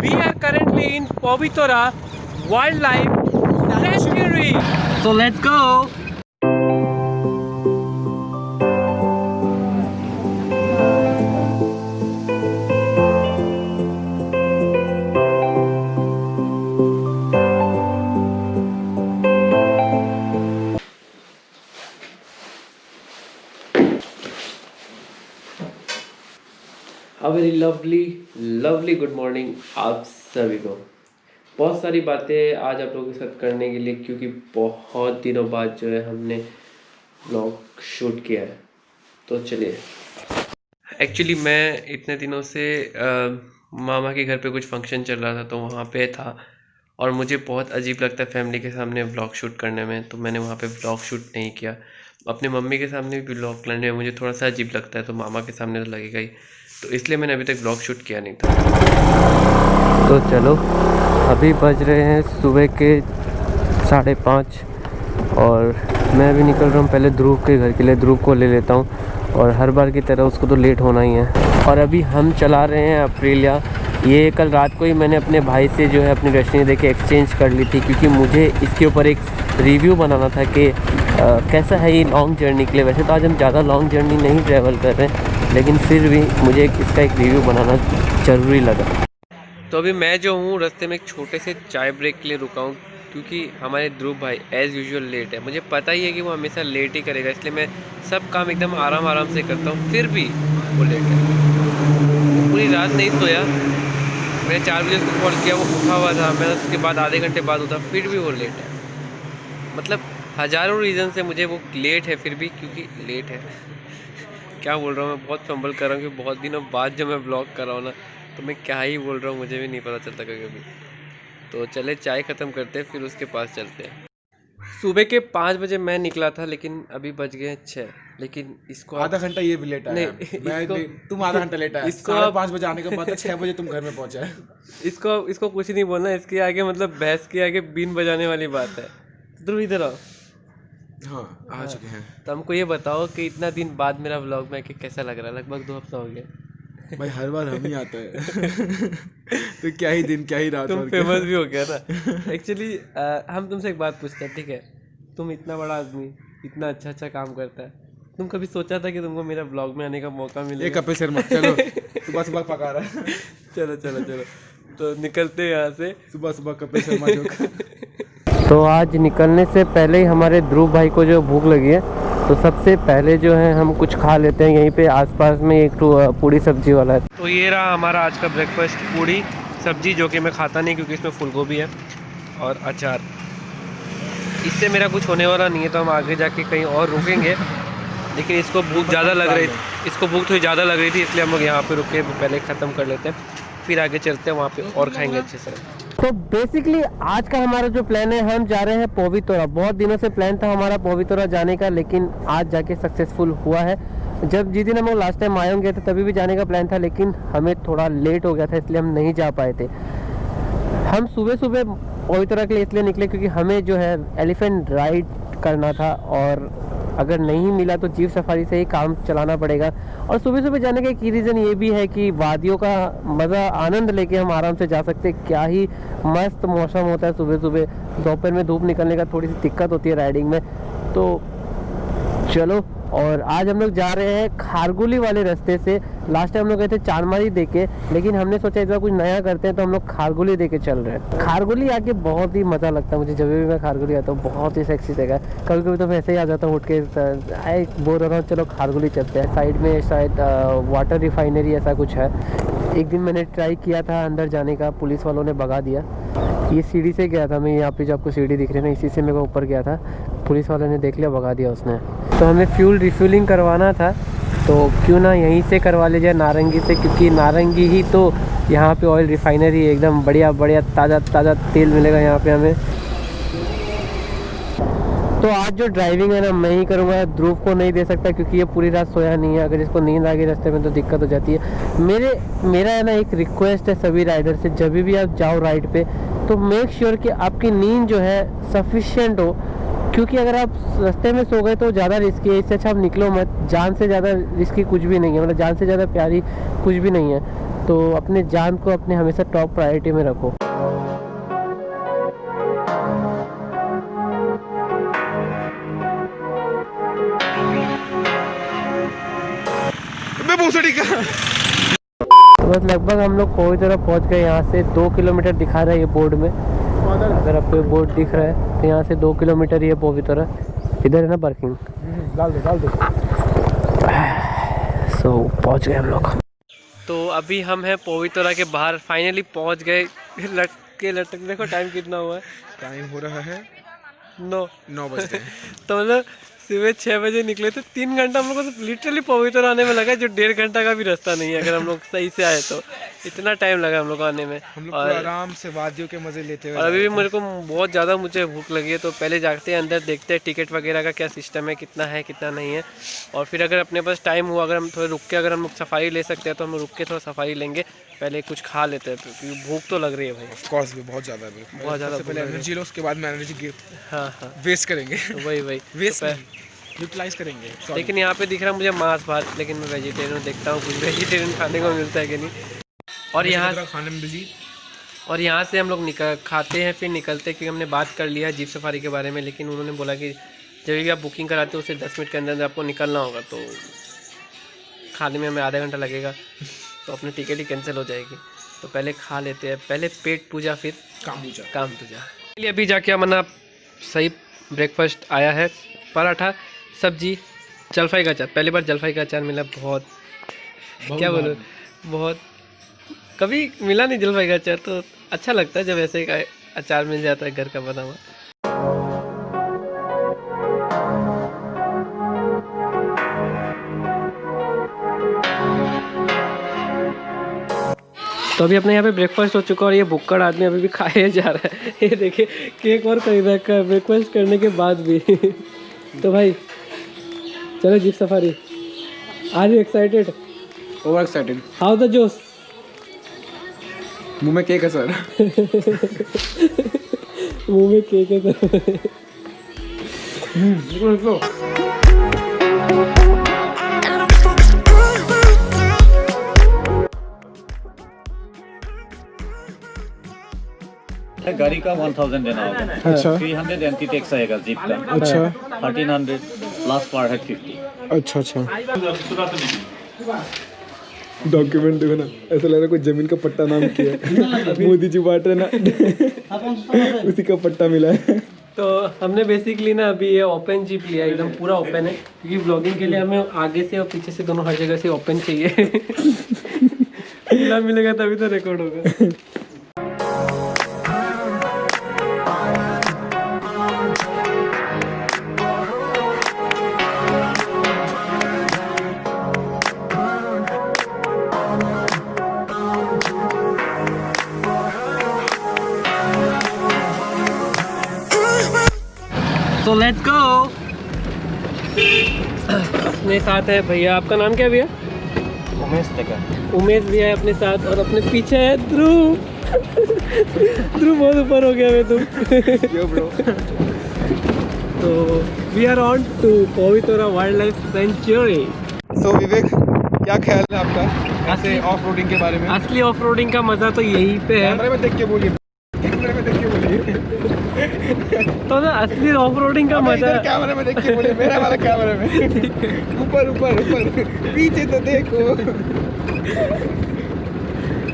We are currently in Povitora Wildlife Sanctuary. So let's go. A very lovely good morning आप सभी को। बहुत सारी बातें आज आप लोगों के साथ करने के लिए, क्योंकि बहुत दिनों बाद जो है हमने व्लॉग शूट किया है। तो चलिए, एक्चुअली मैं इतने दिनों से मामा के घर पे कुछ फंक्शन चल रहा था तो वहाँ पे था, और मुझे बहुत अजीब लगता है फैमिली के सामने व्लॉग शूट करने में, तो मैंने वहाँ पे व्लॉग शूट नहीं किया। अपने मम्मी के सामने भी व्लॉग करने में मुझे थोड़ा सा अजीब लगता है, तो मामा के सामने तो लगेगा ही, तो इसलिए मैंने अभी तक व्लॉग शूट किया नहीं था। तो चलो, अभी बज रहे हैं सुबह के 5:30 और मैं अभी निकल रहा हूँ पहले ध्रुव के घर के लिए। ध्रुव को ले लेता हूँ, और हर बार की तरह उसको तो लेट होना ही है। और अभी हम चला रहे हैं अप्रीलिया। ये कल रात को ही मैंने अपने भाई से जो है अपनी डेस्टिनी देके एक्सचेंज कर ली थी, क्योंकि मुझे इसके ऊपर एक रिव्यू बनाना था कि कैसा है ये लॉन्ग जर्नी के लिए। वैसे तो आज हम ज़्यादा लॉन्ग जर्नी नहीं ट्रैवल कर रहे हैं, लेकिन फिर भी मुझे इसका एक रिव्यू बनाना ज़रूरी लगा। तो अभी मैं जो हूँ रास्ते में एक छोटे से चाय ब्रेक के लिए रुका हूँ, क्योंकि हमारे ध्रुव भाई एज़ यूजुअल लेट है। मुझे पता ही है कि वो हमेशा लेट ही करेगा, इसलिए मैं सब काम एकदम आराम से करता हूँ, फिर भी वो लेट है। वो पूरी रात नहीं सोया, मैंने 4 बजे उसको कॉल किया, वो उठा हुआ था। मैं उसके बाद आधे घंटे बाद उठा, फिर भी वो लेट है। मतलब हज़ारों रीज़न से मुझे वो लेट है, फिर भी क्योंकि लेट है। क्या बोल रहा हूँ मैं, बहुत फंबल कर रहा हूँ कि बहुत दिनों बाद जब मैं ब्लॉग कर रहा हूँ ना, तो मैं क्या ही बोल रहा हूँ मुझे भी नहीं पता चलता कभी कभी। तो चले चाय ख़त्म करते हैं, फिर उसके पास चलते हैं। सुबह के 5 बजे मैं निकला था, लेकिन अभी बज गए 6। लेकिन इसको आधा घंटा ये भी लेट आया। नहीं, तुम आधा घंटा लेट आया। इसको 5:30 बजे आने के बाद 6 बजे तुम घर में पहुंचा है। इसको कुछ नहीं बोलना, इसके आगे मतलब बहस के आगे बीन बजाने वाली बात है। ध्रुव इधर आओ। हाँ, आ चुके हैं। तो हमको ये बताओ कि इतना दिन बाद मेरा व्लॉग में कि कैसा लग रहा है। लगभग 2 हफ्ता हो गया भाई, हर बार हम ही आता है। तो क्या ही दिन क्या ही रात। तुम फेमस भी हो गया ना। एक्चुअली हम तुमसे एक बात पूछते हैं, ठीक है? तुम इतना बड़ा आदमी, इतना अच्छा काम करता है, तुम कभी सोचा था कि तुमको मेरा ब्लॉग में आने का मौका मिलेगा? कपिल शर्मा, चलो सुबह पका रहा है। चलो तो निकलते हैं यहाँ से। सुबह कपिल शर्मा जोक। तो आज निकलने से पहले ही हमारे ध्रुव भाई को जो भूख लगी है, तो सबसे पहले जो है हम कुछ खा लेते हैं। यहीं पे आसपास में एक पूड़ी सब्जी वाला है। तो ये रहा हमारा आज का ब्रेकफास्ट, पूड़ी सब्जी, जो कि मैं खाता नहीं क्योंकि इसमें फूलगोभी है और अचार। इससे मेरा कुछ होने वाला नहीं है, तो हम आगे जाके कहीं और रुकेंगे। लेकिन इसको भूख ज़्यादा लग रही थी, इसलिए हम लोग यहाँ पे रुके, पहले ख़त्म कर लेते हैं, फिर आगे चलते हैं, वहाँ पे और खाएंगे अच्छे से। तो बेसिकली आज का हमारा जो प्लान है, हम जा रहे हैं पोवितोरा। बहुत दिनों से प्लान था हमारा पोवितोरा जाने का, लेकिन आज जाके सक्सेसफुल हुआ है। जिस दिन हम लोग लास्ट टाइम मायोंग गए थे तभी भी जाने का प्लान था, लेकिन हमें थोड़ा लेट हो गया था, इसलिए हम नहीं जा पाए थे। हम सुबह पोवितोरा के लिए इसलिए निकले क्योंकि हमें जो है एलिफेंट राइड करना था, और अगर नहीं मिला तो जीप सफारी से ही काम चलाना पड़ेगा। और सुबह जाने का एक रीज़न ये भी है कि वादियों का मज़ा आनंद लेके हम आराम से जा सकते हैं। क्या ही मस्त मौसम होता है सुबह। दोपहर में धूप निकलने का थोड़ी सी दिक्कत होती है राइडिंग में। तो चलो, और आज हम लोग जा रहे हैं खारगुली वाले रास्ते से। लास्ट टाइम हम लोग गए थे चांदमारी देके, लेकिन हमने सोचा इस बार कुछ नया करते हैं, तो हम लोग खारगुली देके चल रहे हैं। खारगुली आके बहुत ही मज़ा लगता है मुझे, जब भी मैं खारगुली आता हूँ बहुत ही सेक्सी जगह है। कभी तो मैं ऐसे ही आ जाता हूँ उठ के, बोर हो रहा हूँ, चलो खारगुली चलते हैं। साइड में शायद वाटर रिफाइनरी ऐसा कुछ है। एक दिन मैंने ट्राई किया था अंदर जाने का, पुलिस वालों ने भगा दिया। ये सीढ़ी से गया था मैं, यहाँ पे जो आपको सीढ़ी दिख रही है ना, इसी से मेरे को ऊपर गया था। पुलिस वाले ने देख लिया, भगा दिया उसने। तो हमें फ्यूल रिफ्यूलिंग करवाना था, तो क्यों ना यहीं से करवा ले जाए, नारंगी से, क्योंकि नारंगी ही तो यहाँ पे ऑयल रिफाइनरी है। एकदम बढ़िया ताज़ा तेल मिलेगा यहाँ पे हमें। तो आज जो ड्राइविंग है ना मैं ही करूँगा, ध्रुव को नहीं दे सकता क्योंकि ये पूरी रात सोया नहीं है। अगर इसको नींद आ गई रास्ते में तो दिक्कत हो जाती है। मेरा है ना एक रिक्वेस्ट है सभी राइडर से, जब भी आप जाओ राइड पे तो मेक श्योर कि आपकी नींद जो है सफिशिएंट हो, क्योंकि अगर आप रास्ते में सो गए तो ज़्यादा रिस्की है। इससे अच्छा आप निकलो मत। जान से ज़्यादा रिस्की कुछ भी नहीं है, मतलब जान से ज़्यादा प्यारी कुछ भी नहीं है। तो अपने जान को अपने हमेशा टॉप प्रायोरिटी में रखो। तो बस लगभग हम लोग पवित्रा पहुंच गए। यहाँ से 2 किलोमीटर दिखा रहा है ये बोर्ड में, अगर आपको बोर्ड दिख रहा है तो यहाँ से 2 किलोमीटर ही है पवित्रा। इधर है ना पार्किंग, डाल दो। सो पहुंच गए हम लोग। तो अभी हम हैं पवित्रा के बाहर, फाइनली पहुंच गए। लटक देखो टाइम कितना हुआ है। टाइम हो रहा है 9 बजे। तो मतलब सुबह 6 बजे निकले थे, 3 घंटा हम लोग को तो लिटरली पवित्र आने में लगा, जो 1.5 घंटा का भी रास्ता नहीं है अगर हम लोग सही से आए तो। इतना टाइम लगा हम लोग आने में। हम लोग पूरा आराम से वादियों के मजे लेते हुए। और अभी भी मेरे को बहुत ज़्यादा मुझे भूख लगी है, तो पहले जाते हैं अंदर, देखते हैं टिकट वगैरह का क्या सिस्टम है, कितना नहीं है। और फिर अगर अपने पास टाइम हुआ, अगर हम थोड़ा रुक के अगर हम लोग सफारी ले सकते हैं तो हम रुक के थोड़ा सफारी लेंगे। पहले कुछ खा लेते हैं क्योंकि भूख तो लग रही है भाई। ऑफ कोर्स भी बहुत ज़्यादा पहले एनर्जी लो, उसके बाद में एनर्जी वेस्ट करेंगे। वही वेस्ट यूटिलाइज करेंगे। लेकिन यहाँ पे दिख रहा है मुझे मांस भात, लेकिन मैं वेजिटेरियन देखता हूँ कुछ वेजिटेरियन खाने को मिलता है कि नहीं। और यहाँ से हम लोग खाते हैं, फिर निकलते हैं, क्योंकि हमने बात कर लिया जीप सफारी के बारे में। लेकिन उन्होंने बोला कि जब भी आप बुकिंग कराते हो उससे 10 मिनट के अंदर आपको निकलना होगा, तो खाने में हमें आधा घंटा लगेगा, तो अपनी टिकट ही कैंसिल हो जाएगी। तो पहले खा लेते हैं, पहले पेट पूजा फिर काम पूजा। अभी जाके हमारा सही ब्रेकफास्ट आया है, पराठा, सब्जी, जलफाई का अचार। पहली बार जलफाई का अचार मिला, बहुत क्या बोलूँ, बहुत कभी मिला नहीं जलफाई का अचार, तो अच्छा लगता है जब ऐसे का अचार मिल जाता है घर का बना हुआ। तो अभी अपने यहाँ पे ब्रेकफास्ट हो चुका है और ये भुक्कड़ आदमी अभी भी खाए जा रहा है। ये देखिए केक और खरीदा का ब्रेकफास्ट करने के बाद भी। तो भाई चलो jeep safari. Are you excited? Over excited. How the जोश? मुंह में केक है सर। मुंह में केक है सर। गाड़ी का 1000 देना होगा। अच्छा 300 एंटी टैक्स आएगा जीप का। अच्छा 1300 प्लस पर हेड 50। अच्छा डॉक्यूमेंट देखो ना, ऐसा लग रहा है कोई जमीन का पट्टा नाम किया है। मोदी जी बांट रहे ना, उसी का पट्टा मिला है। तो हमने बेसिकली ना अभी ये ओपन जीप लिया, एकदम पूरा ओपन है, क्योंकि ब्लॉगिंग के लिए हमें आगे से और पीछे से दोनों हर जगह से ओपन चाहिए। खुला मिलेगा तभी तो रिकॉर्ड होगा। तो लेट्स गो। अपने साथ है भैया, आपका नाम क्या भैया? उमेश भी है अपने साथ, और अपने पीछे है ध्रुव। ध्रुव बहुत ऊपर हो गया मैं तुम। तो we are on to Pavitra wildlife sanctuary. तो विवेक, क्या ख्याल है आपका ऐसे ऑफ रोडिंग के बारे में? असली ऑफ रोडिंग का मजा तो यहीं पे है। कैमरे में देख के बोलिए, कैमरे में देख के बोलिए। तो ना असली ऑफ रोडिंग का मजा कैमरे में देख के बोलिए, मेरा वाला कैमरे में। ऊपर पीछे तो देखो।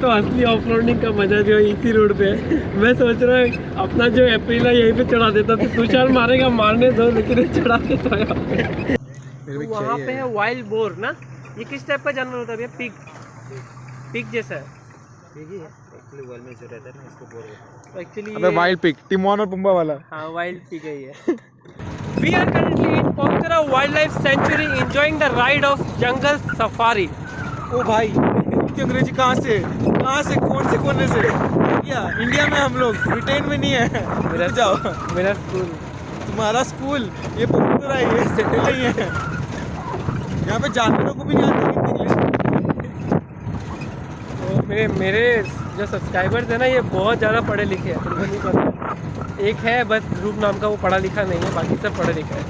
तो असली ऑफ रोडिंग का मजा जो है इसी रोड पे है। मैं सोच रहा हूँ अपना जो अप्रीला यहीं पे चढ़ा देता, तो तुषार मारेगा, मारने दो, लेकिन चढ़ा देता है। वहाँ पे है वाइल्ड बोर ना, ये किस टाइप का जानवर होता है भैया? पिग जैसा है। एक्चुअली वर्ल्ड में जो रहता है ना, इसको बोर बोलते हैं। एक्चुअली अबे वाइल्ड पिग, टिमोन और पुम्बा वाला। हाँ वाइल्ड पिग है ये। We are currently in Pavitra Wildlife Sanctuary enjoying the ride of jungle safari. ओ भाई, इतनी अंग्रेजी कहाँ से कौन से कोने से? इंडिया में हम लोग, ब्रिटेन में नहीं है। मेरा जाओ, मेरा स्कूल, तुम्हारा स्कूल, ये पवित्रा है, ये सिटी नहीं है। यहाँ पे जानवरों को भी नहीं आती इंग्लिश। तो मेरे जो सब्सक्राइबर्स हैं ना, ये बहुत ज़्यादा पढ़े लिखे हैं, तुमको नहीं पता। एक है बस ध्रुव नाम का, वो पढ़ा लिखा नहीं है, बाकी सब पढ़े लिखा है।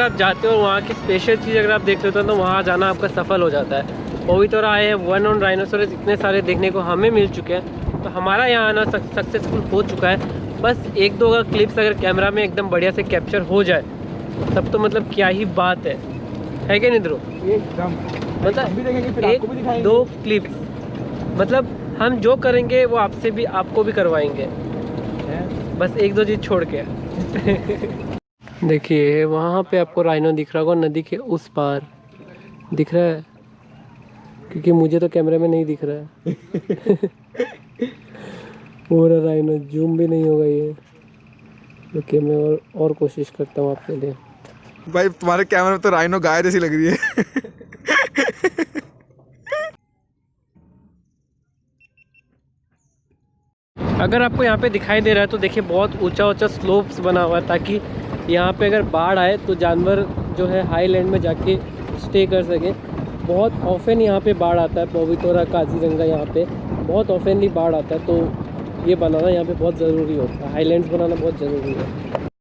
आप जाते हो वहाँ की स्पेशल चीज़ अगर आप देख लेते हो तो वहाँ जाना आपका सफल हो जाता है। पवितरा आए हैं, वन ऑन राइनोसोरस इतने सारे देखने को हमें मिल चुके हैं, तो हमारा यहाँ आना सक्सेसफुल हो चुका है। बस एक दो अगर क्लिप्स अगर कैमरा में एकदम बढ़िया से कैप्चर हो जाए तब तो मतलब क्या ही बात है क्या नहीं ध्रुव? एकदम मतलब एक दो क्लिप्स मतलब हम जो करेंगे वो आपसे भी आपको भी करवाएंगे, बस एक दो चीज़ छोड़ के। देखिए वहाँ पे आपको राइनो दिख रहा होगा, नदी के उस पार दिख रहा है, क्योंकि मुझे तो कैमरे में नहीं दिख रहा है। पूरा राइनो जूम भी नहीं होगा ये, तो मैं और कोशिश करता हूँ आपके लिए। भाई तुम्हारे कैमरे में तो राइनो गाय जैसी लग रही है। अगर आपको यहाँ पे दिखाई दे रहा है तो देखिए बहुत ऊंचा ऊंचा स्लोप्स बना हुआ है, ताकि यहाँ पे अगर बाढ़ आए तो जानवर जो है हाई लैंड में जाके स्टे कर सके। बहुत ऑफन यहाँ पे बाढ़ आता है, पवितरा काजीरंगा यहाँ पे बहुत ऑफनली बाढ़ आता है, तो ये बनाना यहाँ पे बहुत ज़रूरी होता है, हाईलैंड्स बनाना बहुत ज़रूरी है।